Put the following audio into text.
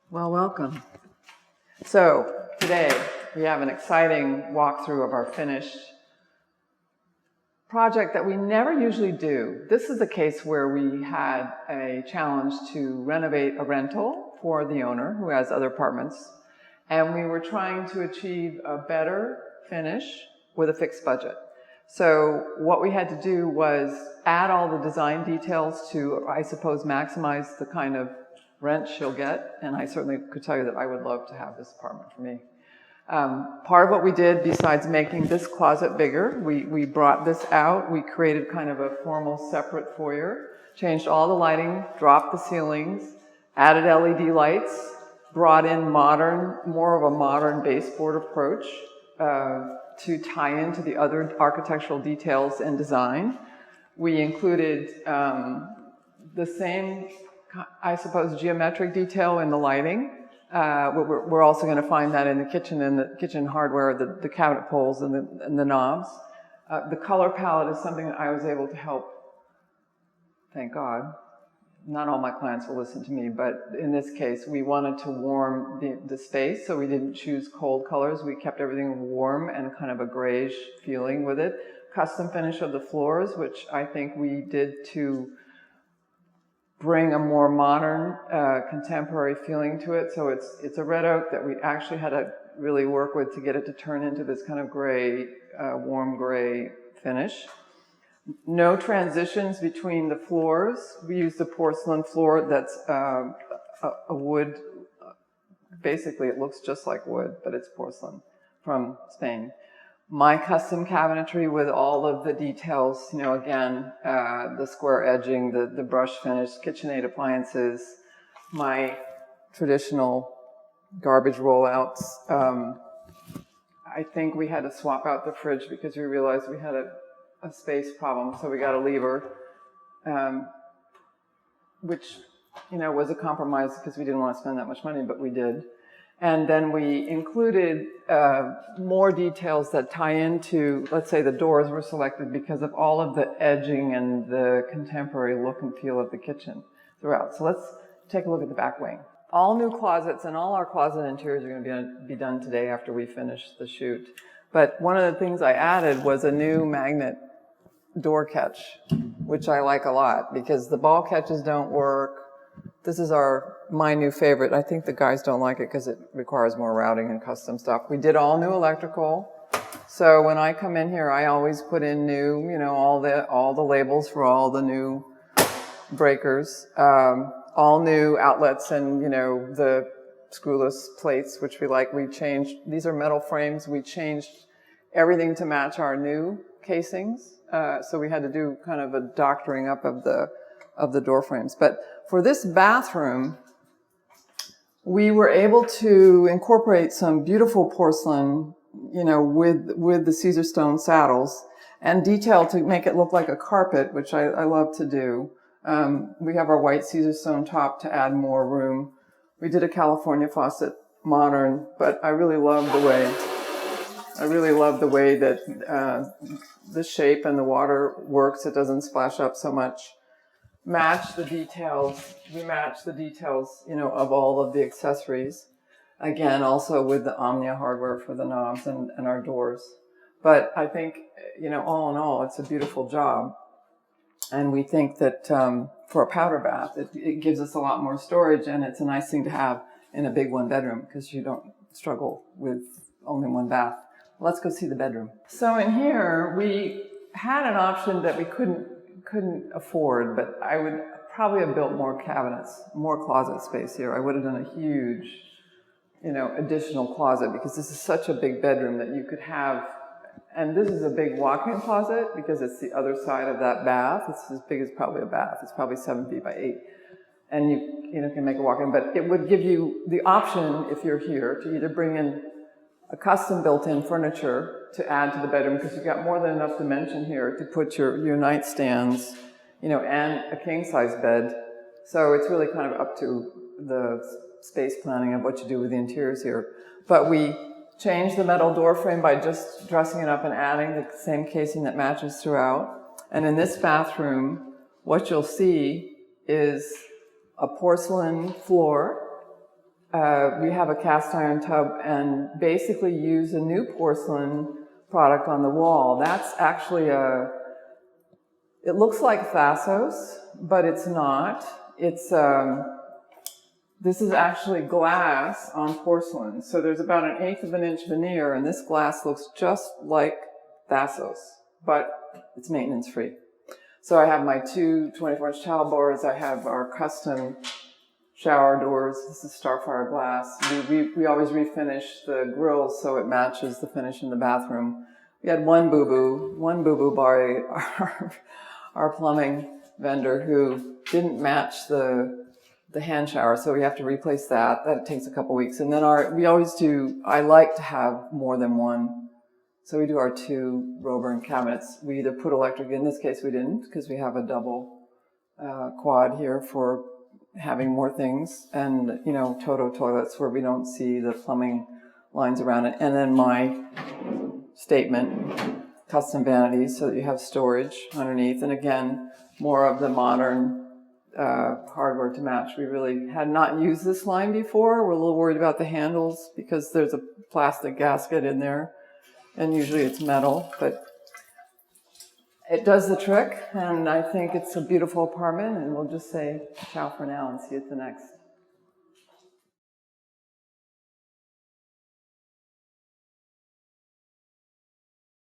Well, welcome. So today we have an exciting walkthrough of our finished project that we never usually do. This is a case where we had a challenge to renovate a rental for the owner who has other apartments, and we were trying to achieve a better finish with a fixed budget. So what we had to do was add all the design details to, I suppose, maximize the kind of rent she'll get, and I certainly could tell you that I would love to have this apartment for me. Part of what we did, besides making this closet bigger, we brought this out. We created kind of a formal separate foyer, changed all the lighting, dropped the ceilings, added LED lights, brought in more of a modern baseboard approach to tie into the other architectural details and design. We included the same, I suppose, geometric detail in the lighting. We're also going to find that in the kitchen hardware, the cabinet poles and the knobs. The color palette is something that I was able to help, thank God. Not all my clients will listen to me, but in this case, we wanted to warm the space, so we didn't choose cold colors. We kept everything warm and kind of a grayish feeling with it. Custom finish of the floors, which I think we did to bring a more modern, contemporary feeling to it. So it's a red oak that we actually had to really work with to get it to turn into this kind of gray, warm gray finish. No transitions between the floors. We used a porcelain floor that's a wood. Basically, it looks just like wood, but it's porcelain from Spain. My custom cabinetry with all of the details, you know, again, the square edging, the brush finish, KitchenAid appliances, my traditional garbage rollouts. I think we had to swap out the fridge because we realized we had a space problem, so we got a lever, which, you know, was a compromise because we didn't want to spend that much money, but we did. And then we included more details that tie into, let's say the doors were selected because of all of the edging and the contemporary look and feel of the kitchen throughout. So let's take a look at the back wing. All new closets and all our closet interiors are going to be done today after we finish the shoot. But one of the things I added was a new magnet door catch, which I like a lot because the ball catches don't work. This is my new favorite. I think the guys don't like it because it requires more routing and custom stuff. We did all new electrical. So when I come in here, I always put in new, you know, all the labels for all the new breakers, all new outlets and, you know, the screwless plates, which we like. We changed, these are metal frames. We changed everything to match our new casings. So we had to do kind of a doctoring up of the door frames. But for this bathroom, we were able to incorporate some beautiful porcelain, you know, with the Caesar stone saddles and detail to make it look like a carpet, which I love to do. We have our white Caesar stone top to add more room. We did a California faucet modern, but I really love the way that the shape and the water works. It doesn't splash up so much. Match the details. We match the details, you know, of all of the accessories. Again, also with the Omnia hardware for the knobs and our doors. But I think, you know, all in all, it's a beautiful job. And we think that for a powder bath, it gives us a lot more storage, and it's a nice thing to have in a big one bedroom because you don't struggle with only one bath. Let's go see the bedroom. So in here, we had an option that we couldn't afford, but I would probably have built more cabinets, more closet space here. I would have done a huge, you know, additional closet because this is such a big bedroom that you could have, and this is a big walk-in closet because it's the other side of that bath. It's as big as probably a bath. It's probably 7 feet by 8. And you know, can make a walk-in, but it would give you the option, if you're here, to either bring in a custom built-in furniture to add to the bedroom because you've got more than enough dimension here to put your nightstands, you know, and a king-size bed. So it's really kind of up to the space planning of what you do with the interiors here. But we changed the metal door frame by just dressing it up and adding the same casing that matches throughout. And in this bathroom, what you'll see is a porcelain floor we have a cast iron tub and basically use a new porcelain product on the wall. That's actually it looks like Thassos, but it's not. It's, this is actually glass on porcelain. So there's about 1/8 of an inch veneer, and this glass looks just like Thassos, but it's maintenance free. So I have my two 24-inch towel bars. I have our custom shower doors. This is Starfire glass. We always refinish the grills so it matches the finish in the bathroom. We had one boo-boo by our plumbing vendor who didn't match the hand shower, so we have to replace that. That takes a couple weeks. And then I like to have more than one. So we do our 2 Roburn cabinets. We either put electric, in this case we didn't, because we have a double quad here for having more things, and Toto toilets where we don't see the plumbing lines around it. And then my statement, custom vanities, so that you have storage underneath. And again, more of the modern hardware to match. We really had not used this line before. We're a little worried about the handles because there's a plastic gasket in there, and usually it's metal, but it does the trick, and I think it's a beautiful apartment, and we'll just say ciao for now and see you at the next.